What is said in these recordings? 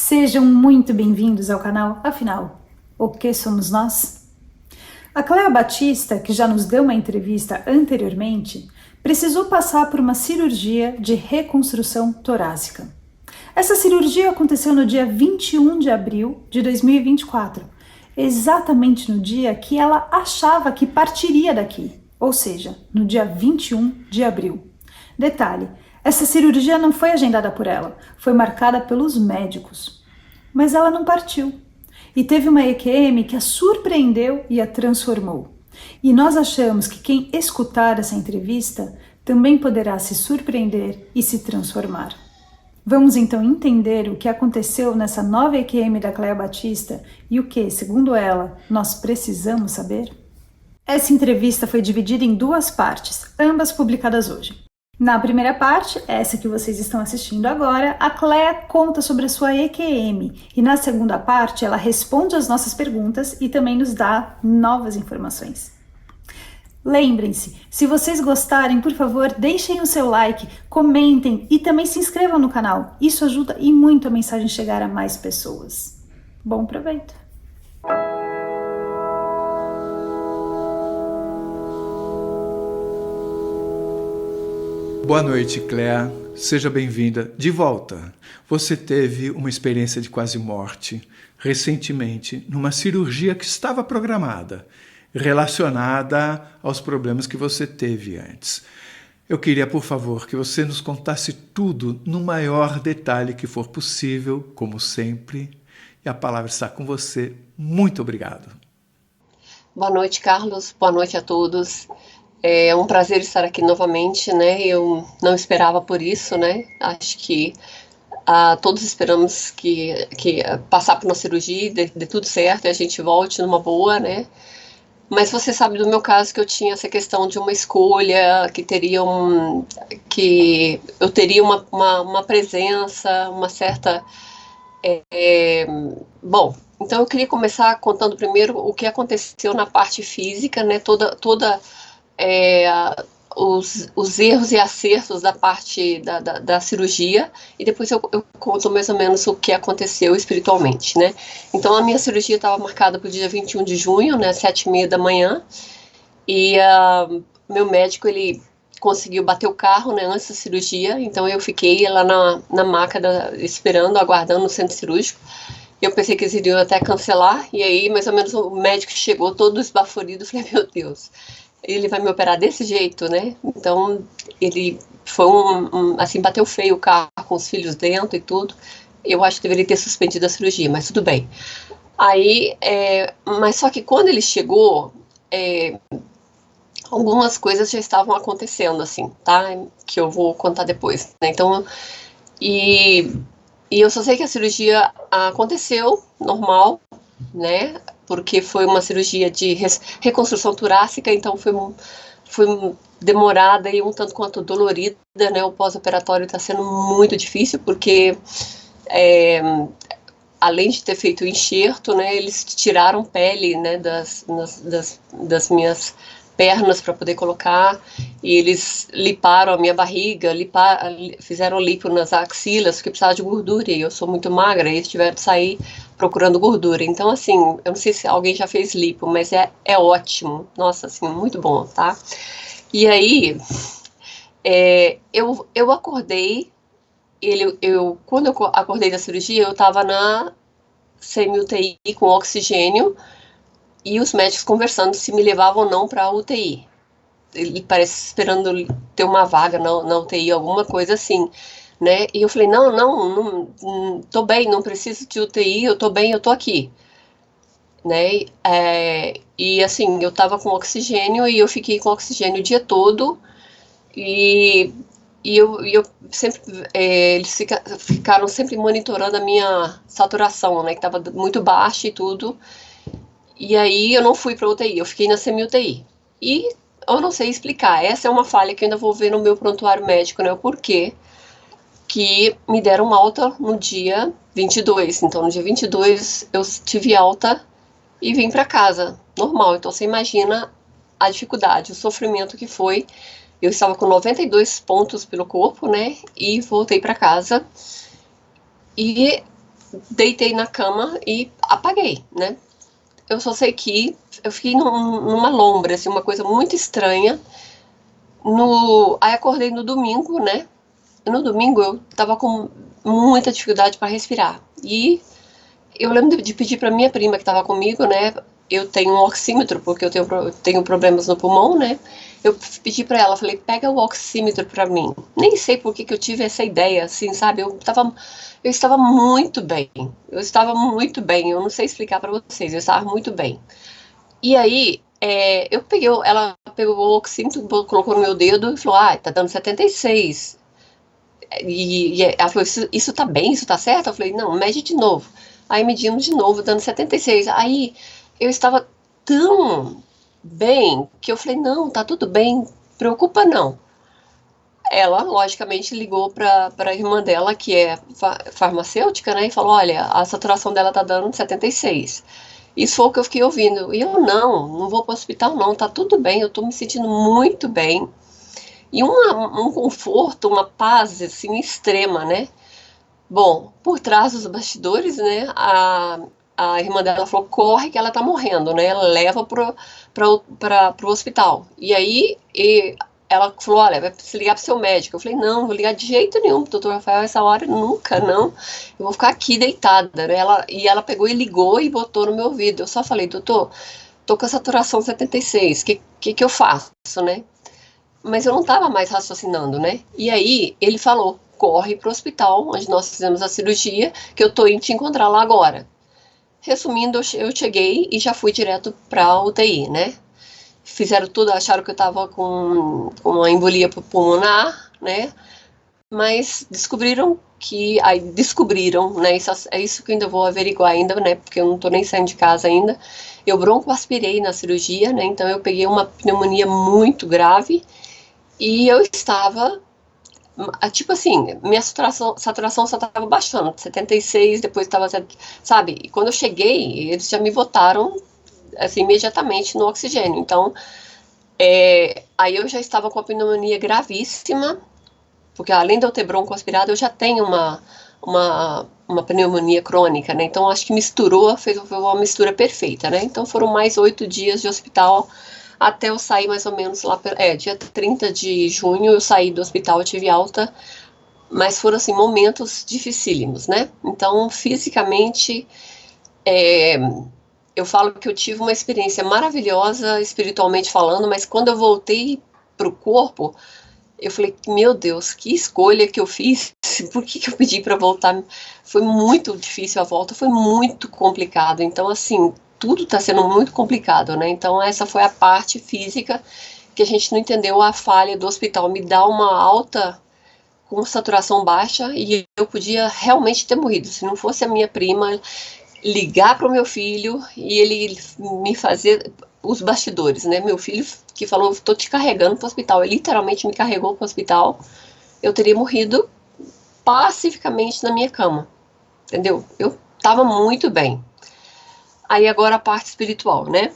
Sejam muito bem-vindos ao canal. Afinal, o que somos nós? A Cléa Batista, que já nos deu uma entrevista anteriormente, precisou passar por uma cirurgia de reconstrução torácica. Essa cirurgia aconteceu no dia 21 de abril de 2024, exatamente no dia que ela achava que partiria daqui, ou seja, no dia 21 de abril. Detalhe, essa cirurgia não foi agendada por ela, foi marcada pelos médicos. Mas ela não partiu. E teve uma EQM que a surpreendeu e a transformou. E nós achamos que quem escutar essa entrevista também poderá se surpreender e se transformar. Vamos então entender o que aconteceu nessa nova EQM da Cléa Batista e o que, segundo ela, nós precisamos saber? Essa entrevista foi dividida em duas partes, ambas publicadas hoje. Na primeira parte, essa que vocês estão assistindo agora, a Cléa conta sobre a sua EQM e na segunda parte ela responde as nossas perguntas e também nos dá novas informações. Lembrem-se, se vocês gostarem, por favor, deixem o seu like, comentem e também se inscrevam no canal. Isso ajuda e muito a mensagem chegar a mais pessoas. Bom proveito! Boa noite, Cléa. Seja bem-vinda de volta. Você teve uma experiência de quase morte recentemente numa cirurgia que estava programada, relacionada aos problemas que você teve antes. Eu queria, por favor, que você nos contasse tudo no maior detalhe que for possível, como sempre. E a palavra está com você. Muito obrigado. Boa noite, Carlos. Boa noite a todos. É um prazer estar aqui novamente, né? Eu não esperava por isso, né? Acho que todos esperamos que passar por uma cirurgia, dê tudo certo e a gente volte numa boa, né? Mas você sabe do meu caso que eu tinha essa questão de uma escolha, que eu teria uma presença, uma certa... Bom, então eu queria começar contando primeiro o que aconteceu na parte física, né? Toda os erros e acertos da parte da cirurgia, e depois eu conto mais ou menos o que aconteceu espiritualmente, né? Então a minha cirurgia estava marcada para o dia 21 de junho, né, 7h30 da manhã, e meu médico, ele conseguiu bater o carro, né, antes da cirurgia, então eu fiquei lá na maca esperando, aguardando no centro cirúrgico. Eu pensei que eles iriam até cancelar, e aí mais ou menos o médico chegou todo esbaforido, falei, meu Deus, ele vai me operar desse jeito, né? Então, ele foi assim, bateu feio o carro com os filhos dentro e tudo. Eu acho que deveria ter suspendido a cirurgia, mas tudo bem. Aí, mas só que quando ele chegou, algumas coisas já estavam acontecendo, assim, tá? Que eu vou contar depois, né? Então, e eu só sei que a cirurgia aconteceu normal, né? Porque foi uma cirurgia de reconstrução torácica, então foi demorada e um tanto quanto dolorida, né? O pós-operatório está sendo muito difícil, porque além de ter feito o enxerto, né, eles tiraram pele, né, das minhas pernas para poder colocar, e eles liparam a minha barriga, fizeram lipo nas axilas, porque precisava de gordura, e eu sou muito magra, e eles tiveram de sair procurando gordura. Então, assim, eu não sei se alguém já fez lipo, mas é ótimo. Nossa, assim, muito bom, tá? E aí, eu acordei, quando eu acordei da cirurgia, eu tava na semi-UTI com oxigênio, e os médicos conversando se me levavam ou não para a UTI. Ele parece esperando ter uma vaga na UTI, alguma coisa assim, né? E eu falei, não, tô bem, não preciso de UTI, eu tô bem, eu tô aqui, né? E assim, eu tava com oxigênio e eu fiquei com oxigênio o dia todo, e eu sempre, eles ficaram sempre monitorando a minha saturação, né? Que tava muito baixa e tudo. E aí eu não fui para UTI, eu fiquei na semi-UTI. E eu não sei explicar, essa é uma falha que eu ainda vou ver no meu prontuário médico, né? O porquê que me deram alta no dia 22. Então, no dia 22 eu tive alta e vim para casa, normal. Então, você imagina a dificuldade, o sofrimento que foi. Eu estava com 92 pontos pelo corpo, né? E voltei para casa. E deitei na cama e apaguei, né? Eu só sei que eu fiquei numa lombra, assim, uma coisa muito estranha. Aí acordei no domingo, né? No domingo eu tava com muita dificuldade para respirar. E eu lembro de pedir para minha prima que estava comigo, né? Eu tenho um oxímetro, porque eu tenho problemas no pulmão, né? Eu pedi para ela, falei, pega o oxímetro para mim. Nem sei por que eu tive essa ideia, assim, sabe? Eu estava muito bem. Eu estava muito bem. Eu não sei explicar para vocês. Eu estava muito bem. E aí, ela pegou o oxímetro, colocou no meu dedo e falou, tá dando 76. E ela falou, isso tá bem? Isso tá certo? Eu falei, não, mede de novo. Aí medimos de novo, dando 76. Aí eu estava tão bem que eu falei, não, tá tudo bem, preocupa não. Ela, logicamente, ligou para a irmã dela, que é farmacêutica, né, e falou, olha, a saturação dela tá dando 76. Isso foi o que eu fiquei ouvindo. E eu, não vou para o hospital não, tá tudo bem, eu tô me sentindo muito bem. E um conforto, uma paz, assim, extrema, né? Bom, por trás dos bastidores, né, a irmã dela falou, corre que ela tá morrendo, né, ela leva pro hospital. E aí ela falou, olha, vai se ligar pro seu médico. Eu falei, não vou ligar de jeito nenhum, doutor Rafael, essa hora nunca, não. Eu vou ficar aqui deitada, né, ela pegou e ligou e botou no meu ouvido. Eu só falei, doutor, tô com a saturação 76, que eu faço, né? Mas eu não estava mais raciocinando, né? E aí ele falou, corre para o hospital onde nós fizemos a cirurgia, que eu tô indo te encontrar lá agora. Resumindo, eu cheguei e já fui direto para a UTI, né? Fizeram tudo, acharam que eu estava com uma embolia pulmonar, né? Mas descobriram, né? É isso que eu ainda vou averiguar ainda, né? Porque eu não tô nem saindo de casa ainda. Eu broncoaspirei na cirurgia, né? Então eu peguei uma pneumonia muito grave. E eu estava, tipo assim, minha saturação só estava baixando, 76, depois estava, sabe? E quando eu cheguei, eles já me botaram, assim, imediatamente no oxigênio. Então, aí eu já estava com a pneumonia gravíssima, porque além de eu ter broncoaspirado, eu já tenho uma pneumonia crônica, né? Então, acho que foi uma mistura perfeita, né? Então, foram mais 8 dias de hospital, até eu sair mais ou menos lá, dia 30 de junho eu saí do hospital, eu tive alta, mas foram assim, momentos dificílimos, né? Então, fisicamente, eu falo que eu tive uma experiência maravilhosa, espiritualmente falando, mas quando eu voltei pro corpo, eu falei, meu Deus, que escolha que eu fiz, por que eu pedi para voltar? Foi muito difícil a volta, foi muito complicado, então assim, tudo está sendo muito complicado, né? Então essa foi a parte física que a gente não entendeu, a falha do hospital me dá uma alta com saturação baixa e eu podia realmente ter morrido, se não fosse a minha prima ligar para o meu filho e ele me fazer os bastidores, né? Meu filho que falou, tô te carregando para o hospital, ele literalmente me carregou para o hospital, eu teria morrido pacificamente na minha cama, entendeu? Eu estava muito bem. Aí agora a parte espiritual, né?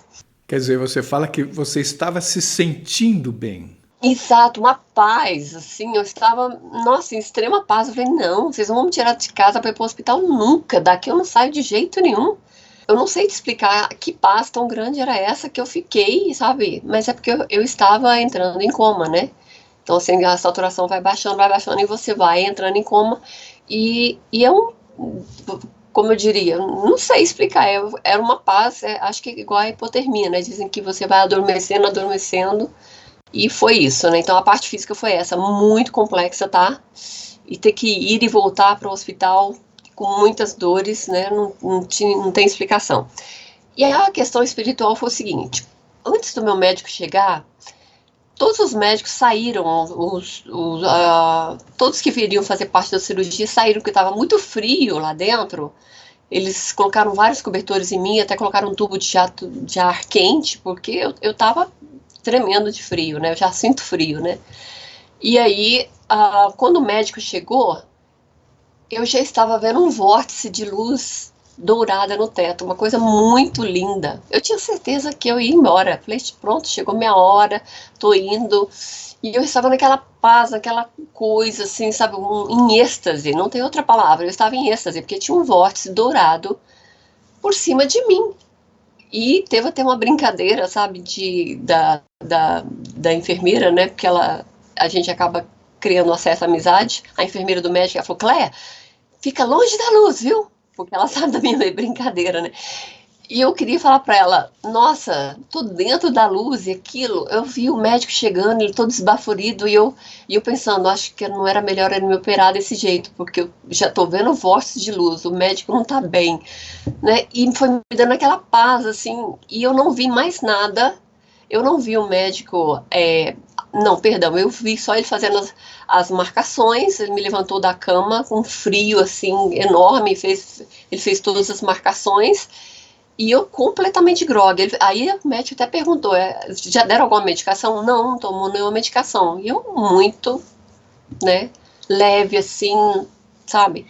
Quer dizer, você fala que você estava se sentindo bem. Exato, uma paz, assim, eu estava, nossa, em extrema paz. Eu falei, não, vocês não vão me tirar de casa para ir para o hospital nunca, daqui eu não saio de jeito nenhum. Eu não sei te explicar que paz tão grande era essa que eu fiquei, sabe? Mas é porque eu estava entrando em coma, né? Então, assim, a saturação vai baixando e você vai entrando em coma. E é como eu diria, não sei explicar, era uma paz, acho que igual a hipotermia, né? Dizem que você vai adormecendo, e foi isso, né? Então a parte física foi essa, muito complexa, tá? E ter que ir e voltar para o hospital com muitas dores, né? Não tem explicação. E aí a questão espiritual foi o seguinte: antes do meu médico chegar, todos os médicos saíram, todos que viriam fazer parte da cirurgia saíram, porque estava muito frio lá dentro. Eles colocaram vários cobertores em mim, até colocaram um tubo de ar quente, porque eu estava tremendo de frio, né? Eu já sinto frio, né? E aí, quando o médico chegou, eu já estava vendo um vórtice de luz dourada no teto, uma coisa muito linda. Eu tinha certeza que eu ia embora. Falei, pronto, chegou minha hora, tô indo. E eu estava naquela paz, naquela coisa, assim, sabe, em êxtase, não tem outra palavra. Eu estava em êxtase, porque tinha um vórtice dourado por cima de mim. E teve até uma brincadeira, sabe, da enfermeira, né, porque a gente acaba criando uma certa amizade. A enfermeira do médico, ela falou, Cléia, fica longe da luz, viu? Porque ela sabe da minha brincadeira, né? E eu queria falar para ela, nossa, tô dentro da luz e aquilo. Eu vi o médico chegando, ele todo esbaforido, e eu pensando, acho que não era melhor ele me operar desse jeito, porque eu já tô vendo vórtice de luz, o médico não tá bem, né? E foi me dando aquela paz, assim, e eu não vi mais nada. Eu não vi o médico, não, perdão, eu vi só ele fazendo as marcações. Ele me levantou da cama com frio, assim, enorme, ele fez todas as marcações. E eu completamente grogue. Aí o médico até perguntou, já deram alguma medicação? Não, não tomou nenhuma medicação. E eu muito, né, leve assim, sabe?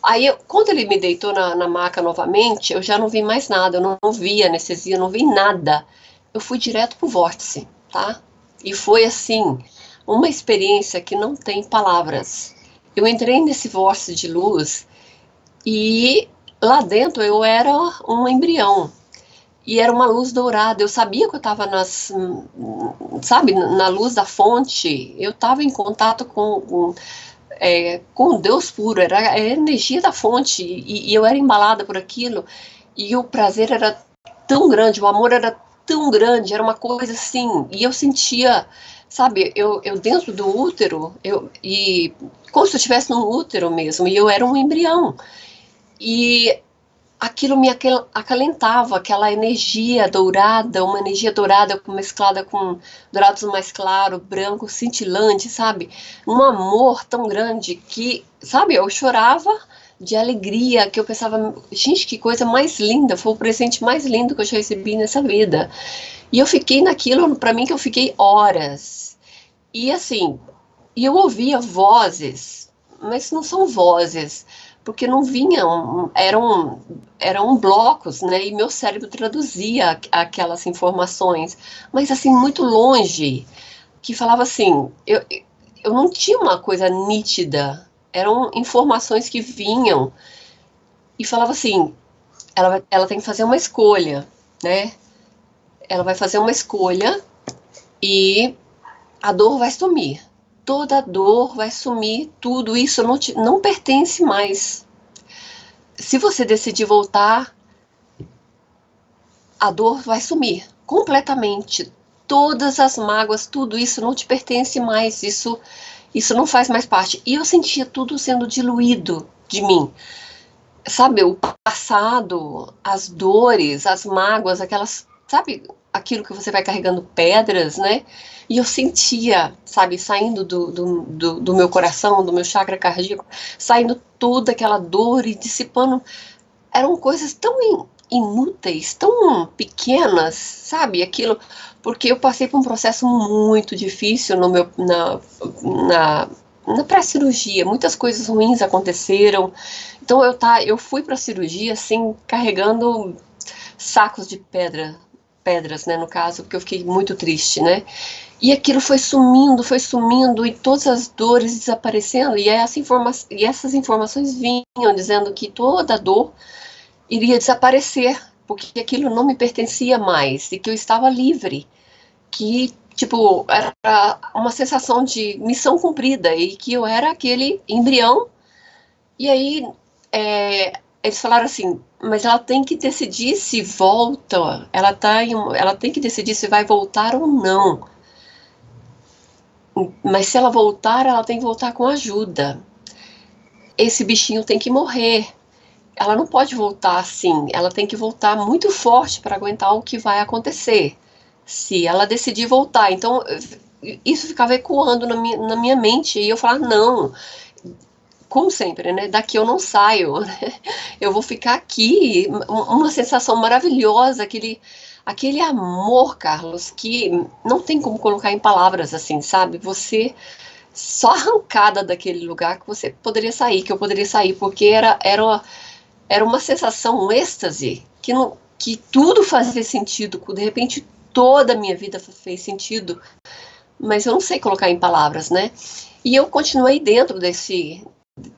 Aí, quando ele me deitou na maca novamente, eu já não vi mais nada, eu não vi anestesia, eu não vi nada. Eu fui direto pro vórtice, tá? E foi assim, uma experiência que não tem palavras. Eu entrei nesse vórtice de luz e lá dentro eu era um embrião. E era uma luz dourada. Eu sabia que eu estava sabe, na luz da fonte. Eu estava em contato com Deus puro. Era a energia da fonte. E eu era embalada por aquilo. E o prazer era tão grande, o amor era tão grande. Era uma coisa assim. E eu sentia, sabe, eu dentro do útero, e como se eu estivesse num útero mesmo. E eu era um embrião. E aquilo me acalentava, aquela energia dourada, uma energia dourada mesclada com dourados mais claro, branco, cintilante, sabe? Um amor tão grande que, sabe, eu chorava de alegria, que eu pensava, gente, que coisa mais linda, foi o presente mais lindo que eu já recebi nessa vida. E eu fiquei naquilo, para mim, que eu fiquei horas. E assim, eu ouvia vozes, mas não são vozes, porque não vinham, eram blocos, né? E meu cérebro traduzia aquelas informações, mas assim, muito longe, que falava assim, eu não tinha uma coisa nítida, eram informações que vinham e falava assim, ela tem que fazer uma escolha, né? Ela vai fazer uma escolha e a dor vai sumir. Toda a dor vai sumir, tudo isso não pertence mais. Se você decidir voltar, a dor vai sumir completamente. Todas as mágoas, tudo isso não te pertence mais, isso não faz mais parte. E eu sentia tudo sendo diluído de mim. Sabe, o passado, as dores, as mágoas, aquelas, sabe, aquilo que você vai carregando pedras, né? E eu sentia, sabe, saindo do meu coração, do meu chakra cardíaco, saindo toda aquela dor e dissipando. Eram coisas tão inúteis, tão pequenas, sabe, aquilo, porque eu passei por um processo muito difícil na pré-cirurgia, muitas coisas ruins aconteceram. Então eu fui para a cirurgia assim, carregando sacos de pedras, né, no caso, porque eu fiquei muito triste, né? E aquilo foi sumindo, e todas as dores desaparecendo, e essas informações vinham dizendo que toda a dor iria desaparecer, porque aquilo não me pertencia mais, e que eu estava livre, que, tipo, era uma sensação de missão cumprida, e que eu era aquele embrião. E aí, eles falaram assim, mas ela tem que decidir se volta, ela tem que decidir se vai voltar ou não. Mas se ela voltar, ela tem que voltar com ajuda. Esse bichinho tem que morrer. Ela não pode voltar assim, ela tem que voltar muito forte para aguentar o que vai acontecer. Se ela decidir voltar. Então, isso ficava ecoando na minha mente, e eu falava, não, como sempre, né? Daqui eu não saio, né? Eu vou ficar aqui. Uma sensação maravilhosa, aquele amor, Carlos, que não tem como colocar em palavras, assim, sabe? Você só arrancada daquele lugar que você poderia sair, que eu poderia sair, porque era era uma sensação, um êxtase, que tudo fazia sentido, de repente toda a minha vida fez sentido, mas eu não sei colocar em palavras, né? E eu continuei dentro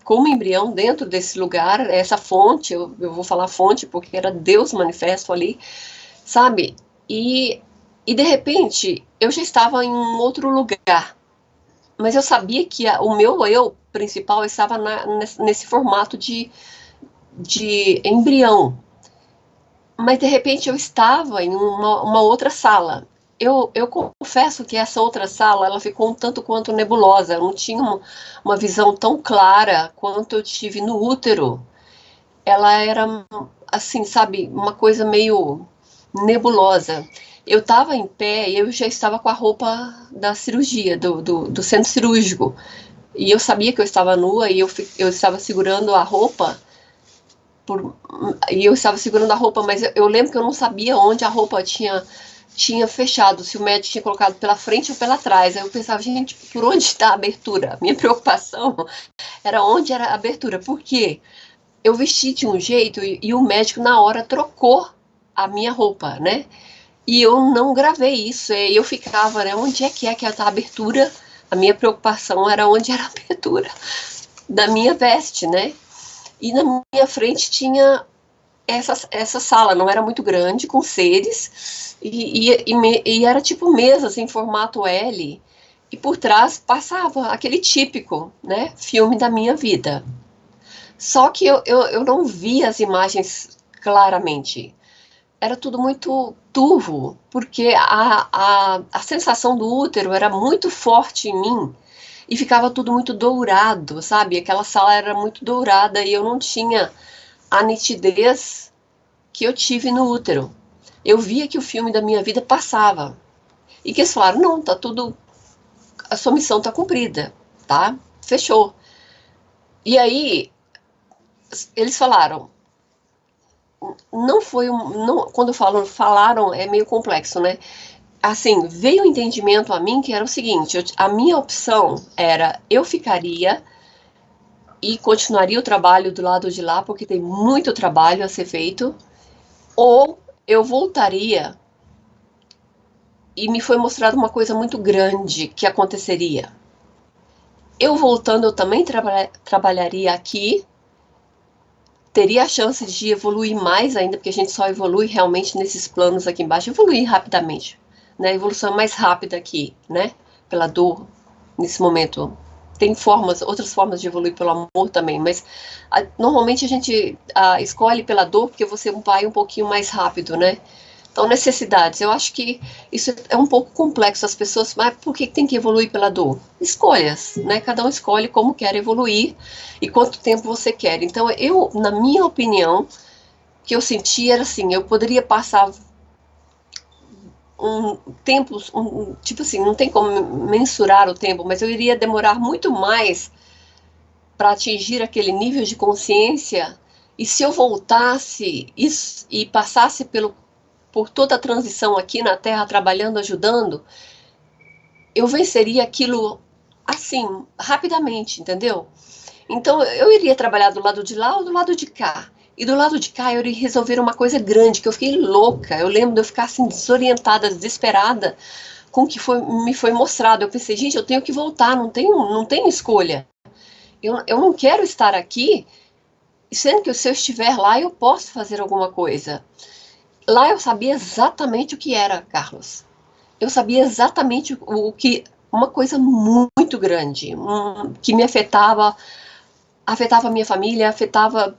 como embrião, dentro desse lugar, essa fonte, eu vou falar fonte porque era Deus manifesto ali, sabe? E de repente eu já estava em um outro lugar, mas eu sabia que o meu eu principal estava nesse formato de embrião. Mas de repente eu estava em uma outra sala. Eu confesso que essa outra sala ela ficou um tanto quanto nebulosa. Eu não tinha uma visão tão clara quanto eu tive no útero. Ela era assim, sabe, uma coisa meio nebulosa. Eu estava em pé e eu já estava com a roupa da cirurgia, do centro cirúrgico. E eu sabia que eu estava nua e eu estava segurando a roupa. E eu estava segurando a roupa, mas eu lembro que eu não sabia onde a roupa tinha fechado, se o médico tinha colocado pela frente ou pela trás. Aí eu pensava, gente, por onde está a abertura? Minha preocupação era onde era a abertura. Por quê? Eu vesti de um jeito e o médico na hora trocou a minha roupa, né? E eu não gravei isso. E eu ficava, né? Onde é que tá a abertura? A minha preocupação era onde era a abertura da minha veste, né? E na minha frente tinha essa sala, não era muito grande, com seres, e era tipo mesas em formato L, e por trás passava aquele típico, né, filme da minha vida. Só que eu não via as imagens claramente. Era tudo muito turvo, porque a sensação do útero era muito forte em mim, e ficava tudo muito dourado, sabe? Aquela sala era muito dourada e eu não tinha a nitidez que eu tive no útero. Eu via que o filme da minha vida passava. E que eles falaram, não, tá tudo... A sua missão tá cumprida, tá? Fechou. E aí, eles falaram... Não foi um... Não, quando falaram, é meio complexo, né? Assim, veio o entendimento a mim que era o seguinte, a minha opção era, eu ficaria e continuaria o trabalho do lado de lá, porque tem muito trabalho a ser feito, ou eu voltaria e me foi mostrado uma coisa muito grande que aconteceria. Eu voltando, eu também trabalharia aqui, teria a chance de evoluir mais ainda, porque a gente só evolui realmente nesses planos aqui embaixo, evoluir rapidamente. Né, a evolução é mais rápida aqui, né? Pela dor, nesse momento. Tem outras formas de evoluir pelo amor também, mas normalmente a gente escolhe pela dor porque você vai um pouquinho mais rápido, né? Então, necessidades. Eu acho que isso é um pouco complexo. As pessoas, mas por que tem que evoluir pela dor? Escolhas, né? Cada um escolhe como quer evoluir e quanto tempo você quer. Então, na minha opinião, o que eu senti era assim, eu poderia passar tipo assim, não tem como mensurar o tempo, mas eu iria demorar muito mais para atingir aquele nível de consciência, e se eu voltasse e passasse por toda a transição aqui na Terra, trabalhando, ajudando, eu venceria aquilo assim, rapidamente, entendeu? Então, eu iria trabalhar do lado de lá ou do lado de cá. E do lado de cá eu iria resolver uma coisa grande, que eu fiquei louca. Eu lembro de eu ficar assim, desorientada, desesperada com o que me foi mostrado. Eu pensei, gente, eu tenho que voltar, não tenho escolha. Eu não quero estar aqui, sendo que se eu estiver lá, eu posso fazer alguma coisa. Lá eu sabia exatamente o que era, Carlos. Eu sabia exatamente o que... Uma coisa muito grande, que me afetava a minha família, afetava...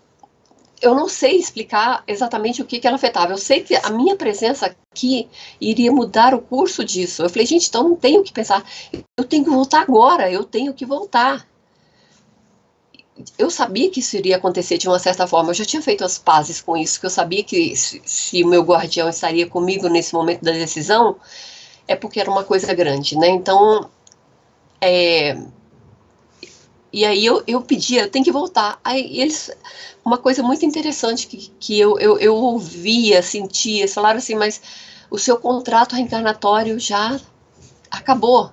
Eu não sei explicar exatamente o que ela afetava. Eu sei que a minha presença aqui iria mudar o curso disso. Eu falei, gente, então não tenho que pensar. Eu tenho que voltar agora, eu tenho que voltar. Eu sabia que isso iria acontecer de uma certa forma. Eu já tinha feito as pazes com isso, que eu sabia que se o meu guardião estaria comigo nesse momento da decisão, é porque era uma coisa grande, né? Então, e aí eu pedia, eu tenho que voltar. Aí eles, uma coisa muito interessante que eu ouvia, sentia, eles falaram assim, mas o seu contrato reencarnatório já acabou.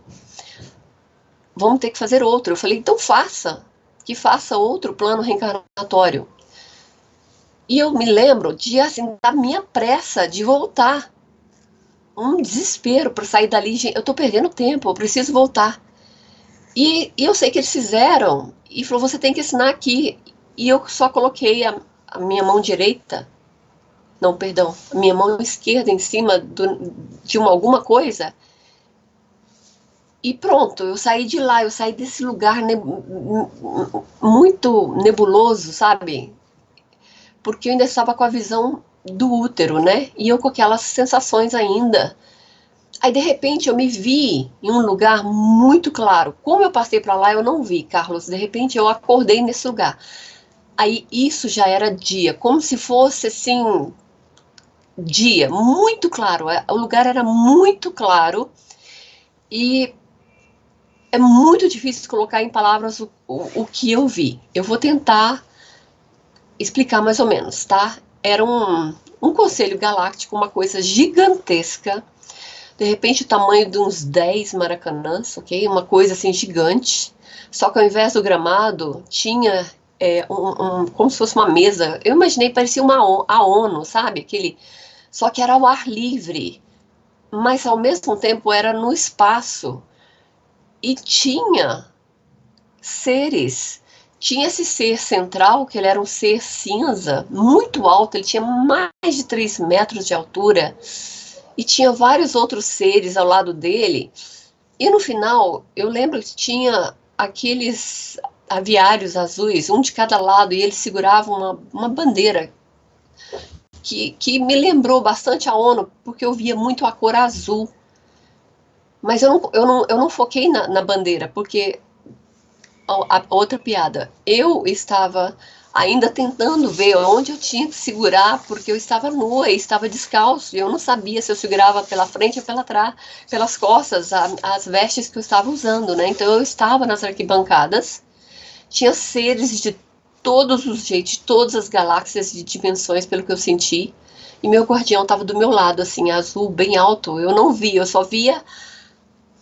Vamos ter que fazer outro. Eu falei, então faça outro plano reencarnatório. E eu me lembro de, assim, da minha pressa de voltar. Um desespero para sair dali. Gente, eu tô perdendo tempo, eu preciso voltar. E eu sei que eles fizeram. E falou, você tem que assinar aqui. E eu só coloquei a minha mão direita, não, perdão, a minha mão esquerda em cima de alguma coisa. E pronto, eu saí de lá, eu saí desse lugar muito nebuloso, sabe? Porque eu ainda estava com a visão do útero, né? E eu com aquelas sensações ainda. Aí, de repente, eu me vi em um lugar muito claro. Como eu passei para lá, eu não vi, Carlos. De repente, eu acordei nesse lugar. Aí, isso já era dia, como se fosse, assim, dia, muito claro. O lugar era muito claro e é muito difícil colocar em palavras o que eu vi. Eu vou tentar explicar mais ou menos, tá? Era um conselho galáctico, uma coisa gigantesca. De repente, o tamanho de uns 10 maracanãs, ok? Uma coisa assim gigante. Só que ao invés do gramado, tinha como se fosse uma mesa. Eu imaginei, parecia a ONU, sabe? Só que era ao ar livre. Mas ao mesmo tempo era no espaço. E tinha seres. Tinha esse ser central, que ele era um ser cinza, muito alto, ele tinha mais de 3 metros de altura. E tinha vários outros seres ao lado dele. E no final, eu lembro que tinha aqueles aviários azuis, um de cada lado, e eles seguravam uma bandeira que me lembrou bastante a ONU, porque eu via muito a cor azul. Mas eu não foquei na bandeira, porque a outra piada, eu estava ainda tentando ver onde eu tinha que segurar, porque eu estava nua e estava descalço, e eu não sabia se eu segurava pela frente ou pela trás, pelas costas, as vestes que eu estava usando, né? Então eu estava nas arquibancadas, tinha seres de todos os jeitos, de todas as galáxias e dimensões, pelo que eu senti, e meu guardião estava do meu lado, assim, azul, bem alto. Eu não via, eu só via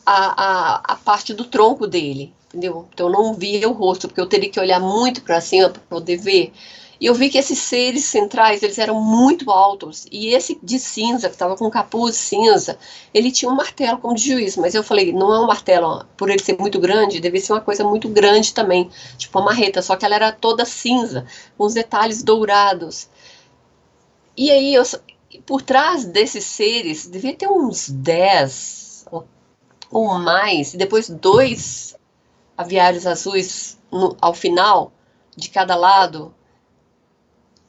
a parte do tronco dele, entendeu? Então eu não via o rosto, porque eu teria que olhar muito para cima para poder ver. E eu vi que esses seres centrais, eles eram muito altos. E esse de cinza, que estava com um capuz cinza, ele tinha um martelo como de juiz. Mas eu falei, não é um martelo, ó, por ele ser muito grande, devia ser uma coisa muito grande também. Tipo uma marreta, só que ela era toda cinza, com os detalhes dourados. E aí, por trás desses seres, devia ter uns 10 ou mais, e depois 2 aviários azuis ao final, de cada lado.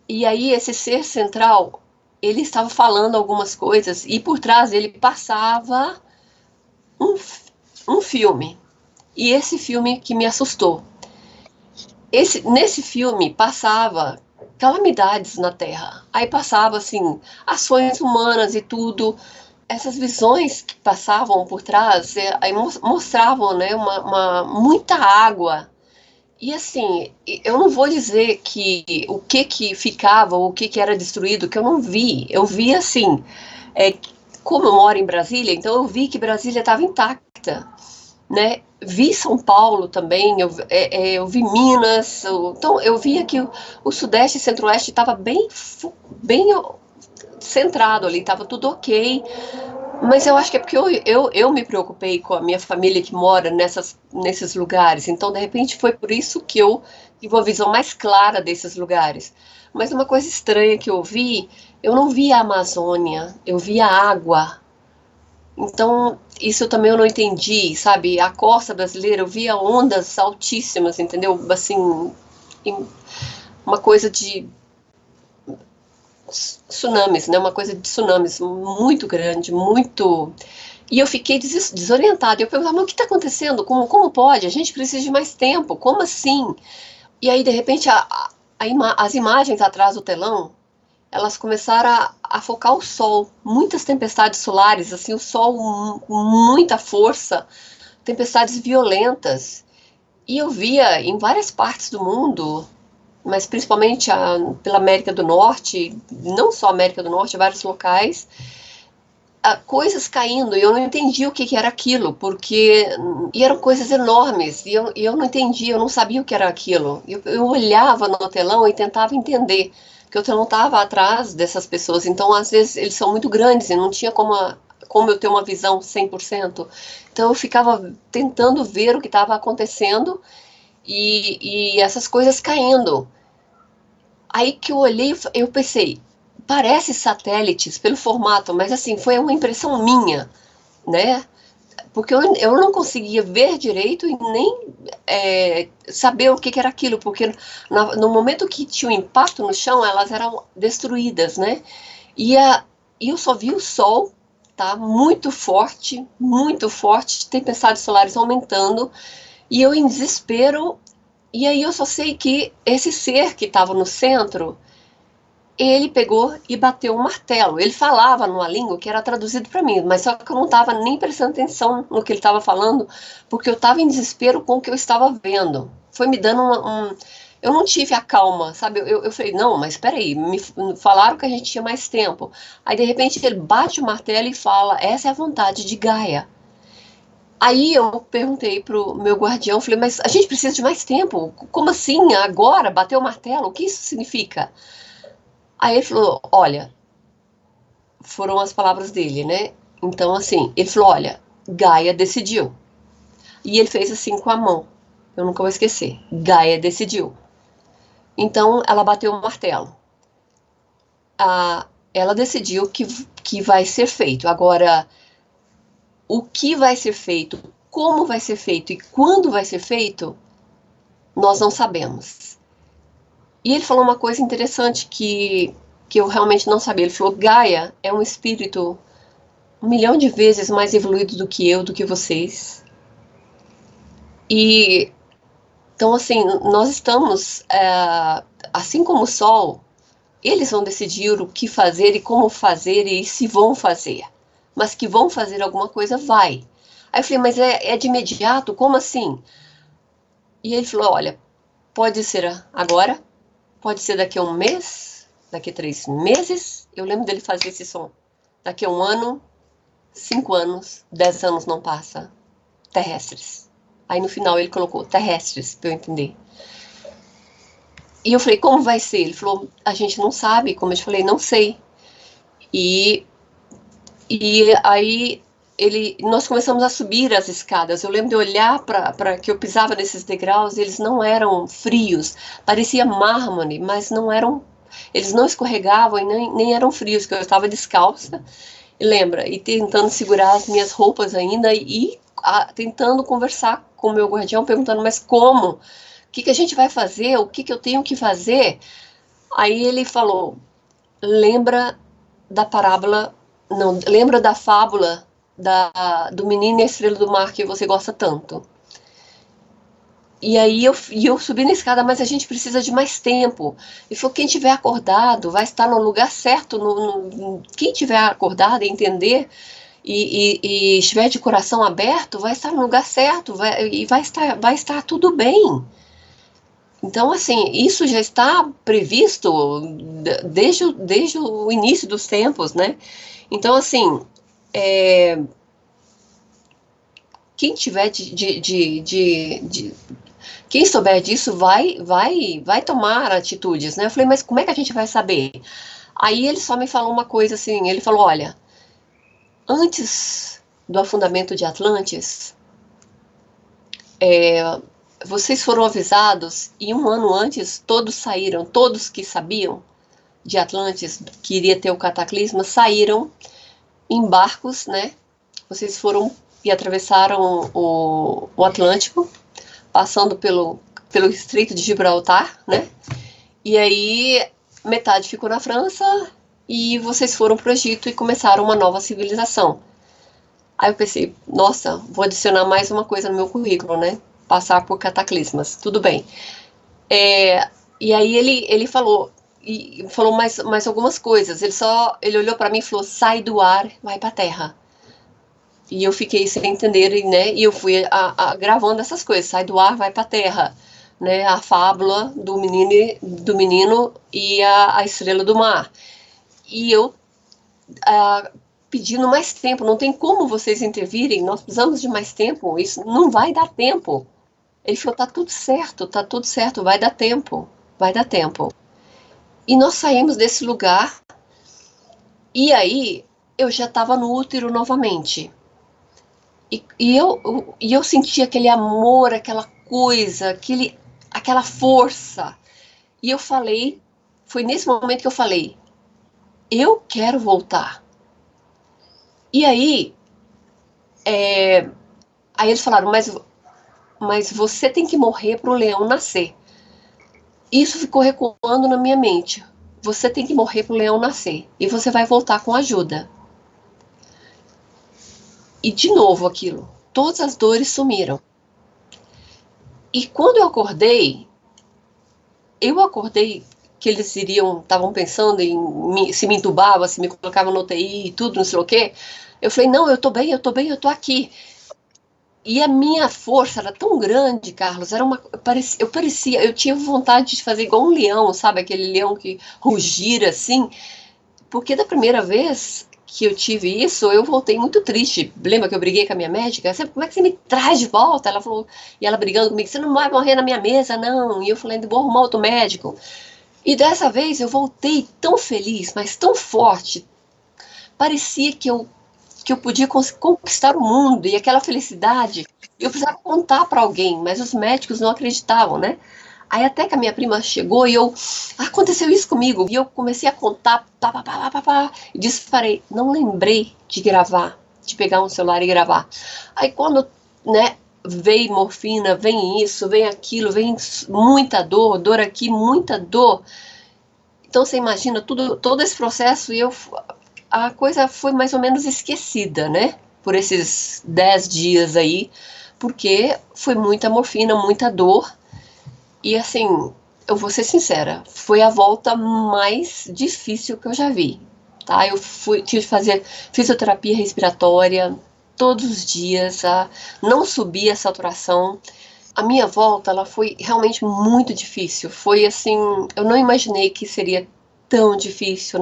E aí esse ser central, ele estava falando algumas coisas, e por trás ele passava um filme. E esse filme que me assustou. Nesse filme passava calamidades na Terra. Aí passava, assim, ações humanas e tudo. Essas visões que passavam por trás aí mostravam, né, muita água. E assim, eu não vou dizer que o que ficava, o que era destruído, que eu não vi. Eu vi assim, como eu moro em Brasília, então eu vi que Brasília estava intacta, né? Vi São Paulo também, eu vi Minas, então eu via que o Sudeste e Centro-Oeste estava bem centrado ali, estava tudo ok. Mas eu acho que é porque eu me preocupei com a minha família que mora nesses lugares. Então, de repente, foi por isso que eu tive uma visão mais clara desses lugares. Mas uma coisa estranha que eu não vi a Amazônia, eu vi a água. Então, isso também eu não entendi, sabe? A costa brasileira, eu via ondas altíssimas, entendeu? Assim, uma coisa de tsunamis, né? Uma coisa de tsunamis muito grande, muito. E eu fiquei desorientada. Eu perguntava, mas o que está acontecendo? Como pode? A gente precisa de mais tempo. Como assim? E aí, de repente, as imagens atrás do telão, elas começaram a focar o sol. Muitas tempestades solares, assim, o sol com muita força, tempestades violentas. E eu via em várias partes do mundo, mas principalmente pela América do Norte, não só América do Norte, vários locais, coisas caindo, e eu não entendi o que era aquilo, e eram coisas enormes, e eu não entendi, eu não sabia o que era aquilo. Eu olhava no telão e tentava entender, porque eu não estava atrás dessas pessoas. Então, às vezes, eles são muito grandes e não tinha como eu ter uma visão 100%. Então, eu ficava tentando ver o que estava acontecendo e essas coisas caindo. Aí que eu olhei, eu pensei, parece satélites pelo formato, mas assim, foi uma impressão minha, né? Porque eu não conseguia ver direito e nem saber o que era aquilo, porque no momento que tinha um impacto no chão, elas eram destruídas, né? E eu só vi o sol, tá? Muito forte, tempestades solares aumentando, e eu em desespero, e aí eu só sei que esse ser que estava no centro, ele pegou e bateu um martelo. Ele falava numa língua que era traduzido para mim, mas só que eu não estava nem prestando atenção no que ele estava falando, porque eu estava em desespero com o que eu estava vendo. Foi me dando eu não tive a calma, sabe? Eu falei, não, mas espera aí, me falaram que a gente tinha mais tempo. Aí, de repente, ele bate o martelo e fala, essa é a vontade de Gaia. Aí eu perguntei pro meu guardião, falei, mas a gente precisa de mais tempo? Como assim? Agora? Bateu o martelo? O que isso significa? Aí ele falou, olha, foram as palavras dele, né? Então, assim, ele falou, olha, Gaia decidiu. E ele fez assim com a mão. Eu nunca vou esquecer. Gaia decidiu. Então, ela bateu o martelo. Ela decidiu que vai ser feito. Agora, o que vai ser feito, como vai ser feito e quando vai ser feito, nós não sabemos. E ele falou uma coisa interessante que eu realmente não sabia. Ele falou, Gaia é um espírito 1 milhão de vezes mais evoluído do que eu, do que vocês. E, então, assim, nós estamos, assim como o Sol, eles vão decidir o que fazer e como fazer e se vão fazer. Mas que vão fazer alguma coisa, vai. Aí eu falei, mas é de imediato? Como assim? E ele falou, olha, pode ser agora, pode ser daqui a 1 mês, daqui a 3 meses. Eu lembro dele fazer esse som. Daqui a 1 ano, 5 anos, 10 anos não passa. Terrestres. Aí no final ele colocou terrestres, para eu entender. E eu falei, como vai ser? Ele falou, a gente não sabe. Como eu te falei, não sei. E aí nós começamos a subir as escadas. Eu lembro de olhar para que eu pisava nesses degraus, eles não eram frios, parecia mármore, mas não eram, eles não escorregavam e nem eram frios, porque eu estava descalça, lembra, e tentando segurar as minhas roupas ainda e tentando conversar com o meu guardião, perguntando, mas como? O que a gente vai fazer? O que eu tenho que fazer? Aí ele falou, lembra da parábola, não, lembra da fábula do menino e a estrela do mar que você gosta tanto. E aí eu subi na escada, mas a gente precisa de mais tempo. Ele falou, quem tiver acordado vai estar no lugar certo, quem tiver acordado e entender e estiver de coração aberto, vai estar no lugar certo, vai estar tudo bem. Então, assim, isso já está previsto desde o início dos tempos, né? Então, assim, quem tiver quem souber disso vai tomar atitudes, né? Eu falei, mas como é que a gente vai saber? Aí ele só me falou uma coisa assim, ele falou, olha, antes do afundamento de Atlantis, vocês foram avisados e 1 ano antes todos que sabiam de Atlantis, que iria ter o cataclisma, saíram em barcos, né? Vocês foram e atravessaram o Atlântico, passando pelo Estreito de Gibraltar, né? E aí metade ficou na França e vocês foram para o Egito e começaram uma nova civilização. Aí eu pensei, nossa, vou adicionar mais uma coisa no meu currículo, né? Passar por cataclismas, tudo bem. E aí ele falou mais algumas coisas. Ele olhou para mim e falou, sai do ar, vai para a terra. E eu fiquei sem entender, né? E eu fui gravando essas coisas, sai do ar, vai para a terra, né? A fábula do menino e a estrela do mar. E eu pedindo mais tempo, não tem como vocês intervirem, nós precisamos de mais tempo, isso não vai dar tempo. Ele falou, tá tudo certo, vai dar tempo. E nós saímos desse lugar, e aí eu já estava no útero novamente. E eu senti aquele amor, aquela coisa, aquela força. E eu falei, foi nesse momento que eu falei, eu quero voltar. E aí eles falaram, mas você tem que morrer para o leão nascer. Isso ficou recuando na minha mente. Você tem que morrer para o leão nascer. E você vai voltar com ajuda. E de novo aquilo. Todas as dores sumiram. E quando eu acordei que eles estavam pensando em se me entubava, se me colocavam no UTI e tudo, não sei o quê. Eu falei, não, eu tô bem, eu tô aqui. E a minha força era tão grande, Carlos, eu tinha vontade de fazer igual um leão, sabe? Aquele leão que rugira assim. Porque da primeira vez que eu tive isso, eu voltei muito triste. Lembra que eu briguei com a minha médica? Como é que você me traz de volta? Ela falou, e ela brigando comigo, você não vai morrer na minha mesa, não. E eu falei, vou arrumar outro médico. E dessa vez eu voltei tão feliz, mas tão forte. Parecia que eu podia conquistar o mundo, e aquela felicidade, eu precisava contar para alguém, mas os médicos não acreditavam, né? Aí até que a minha prima chegou e aconteceu isso comigo, e eu comecei a contar, e disparei, não lembrei de gravar, de pegar um celular e gravar. Aí quando, né, vem morfina, vem isso, vem aquilo, vem muita dor aqui, muita dor. Então você imagina todo esse processo, e a coisa foi mais ou menos esquecida, né? Por esses 10 dias aí, porque foi muita morfina, muita dor. E assim, eu vou ser sincera, foi a volta mais difícil que eu já vi, tá? Eu tive que fazer fisioterapia respiratória todos os dias, não subia a saturação. A minha volta, ela foi realmente muito difícil. Foi assim, eu não imaginei que seria tão difícil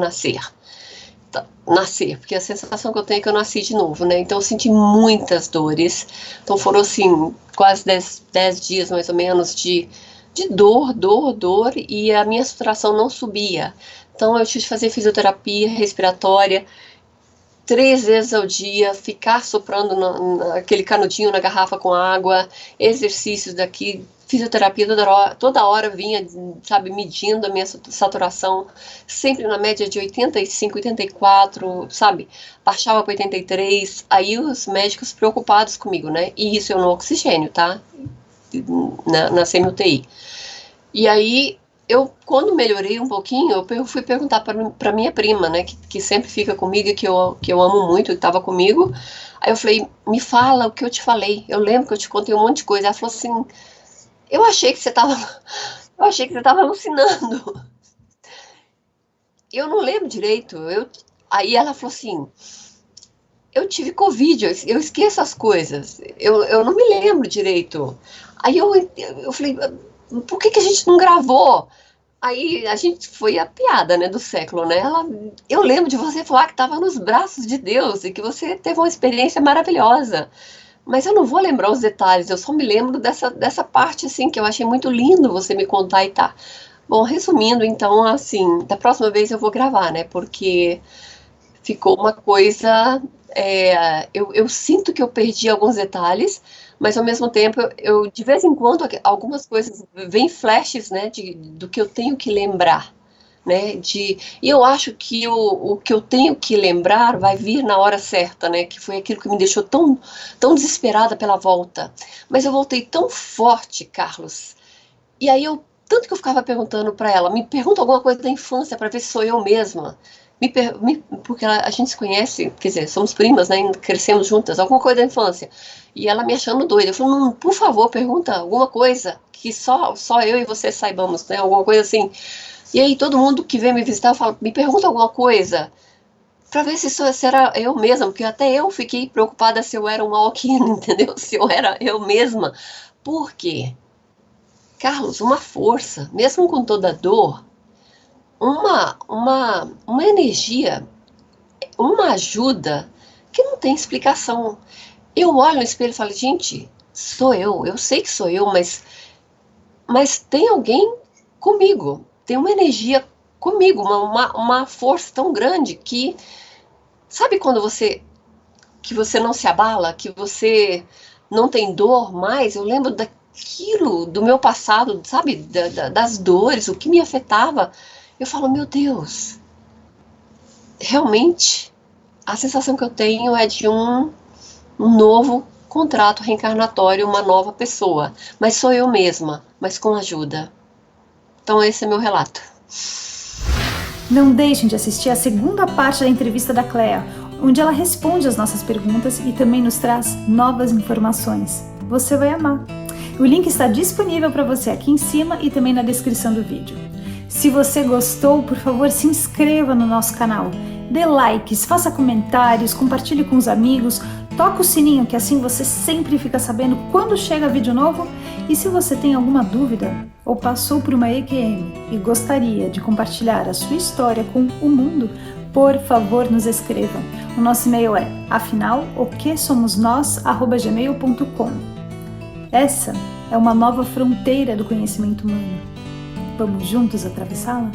nascer, porque a sensação que eu tenho é que eu nasci de novo, né? Então eu senti muitas dores. Então foram assim, quase 10 dias mais ou menos de dor, e a minha saturação não subia. Então eu tive que fazer fisioterapia respiratória 3 vezes ao dia, ficar soprando aquele canudinho na garrafa com água, exercícios daqui, fisioterapia toda hora vinha, sabe, medindo a minha saturação, sempre na média de 85, 84, sabe, baixava para 83, aí os médicos preocupados comigo, né, e isso eu no oxigênio, tá, na semi-UTI. E aí, quando melhorei um pouquinho, eu fui perguntar para minha prima, né, que sempre fica comigo, que eu amo muito, que estava comigo. Aí eu falei, me fala o que eu te falei. Eu lembro que eu te contei um monte de coisa. Ela falou assim, eu achei que você estava alucinando. Eu não lembro direito. Aí ela falou assim, eu tive Covid, eu esqueço as coisas. Eu não me lembro direito. Aí eu falei, por que a gente não gravou? Aí a gente foi a piada, né, do século, né? Eu lembro de você falar que estava nos braços de Deus e que você teve uma experiência maravilhosa. Mas eu não vou lembrar os detalhes, eu só me lembro dessa parte, assim, que eu achei muito lindo você me contar e tá. Bom, resumindo, então, assim, da próxima vez eu vou gravar, né? Porque ficou uma coisa... eu sinto que eu perdi alguns detalhes, mas ao mesmo tempo, eu de vez em quando, algumas coisas, vem flashes, né, do que eu tenho que lembrar, né, e eu acho que o que eu tenho que lembrar vai vir na hora certa, né, que foi aquilo que me deixou tão, tão desesperada pela volta. Mas eu voltei tão forte, Carlos, e aí tanto que eu ficava perguntando para ela, me pergunta alguma coisa da infância para ver se sou eu mesma. Porque a gente se conhece, quer dizer, somos primas, né, crescemos juntas, alguma coisa da infância. E ela me achando doida. Eu falei, por favor, pergunta alguma coisa que só eu e você saibamos, né, alguma coisa assim. E aí todo mundo que vem me visitar fala, me pergunta alguma coisa, para ver se era eu mesma, porque até eu fiquei preocupada se eu era um walk-in, entendeu? Se eu era eu mesma. Por quê? Carlos, uma força, mesmo com toda a dor, uma energia, uma ajuda que não tem explicação. Eu olho no espelho e falo, gente, sou eu sei que sou eu, mas tem alguém comigo, tem uma energia comigo, uma força tão grande que, sabe quando que você não se abala, que você não tem dor mais? Eu lembro daquilo, do meu passado, sabe, das dores, o que me afetava. Eu falo, meu Deus, realmente, a sensação que eu tenho é de um novo contrato reencarnatório, uma nova pessoa. Mas sou eu mesma, mas com ajuda. Então esse é meu relato. Não deixem de assistir a segunda parte da entrevista da Cléa, onde ela responde as nossas perguntas e também nos traz novas informações. Você vai amar. O link está disponível para você aqui em cima e também na descrição do vídeo. Se você gostou, por favor, se inscreva no nosso canal. Dê likes, faça comentários, compartilhe com os amigos, toca o sininho que assim você sempre fica sabendo quando chega vídeo novo. E se você tem alguma dúvida ou passou por uma EQM e gostaria de compartilhar a sua história com o mundo, por favor nos escreva. O nosso e-mail é afinal.oquesomosnós@gmail.com. Essa é uma nova fronteira do conhecimento humano. Vamos juntos atravessá-la?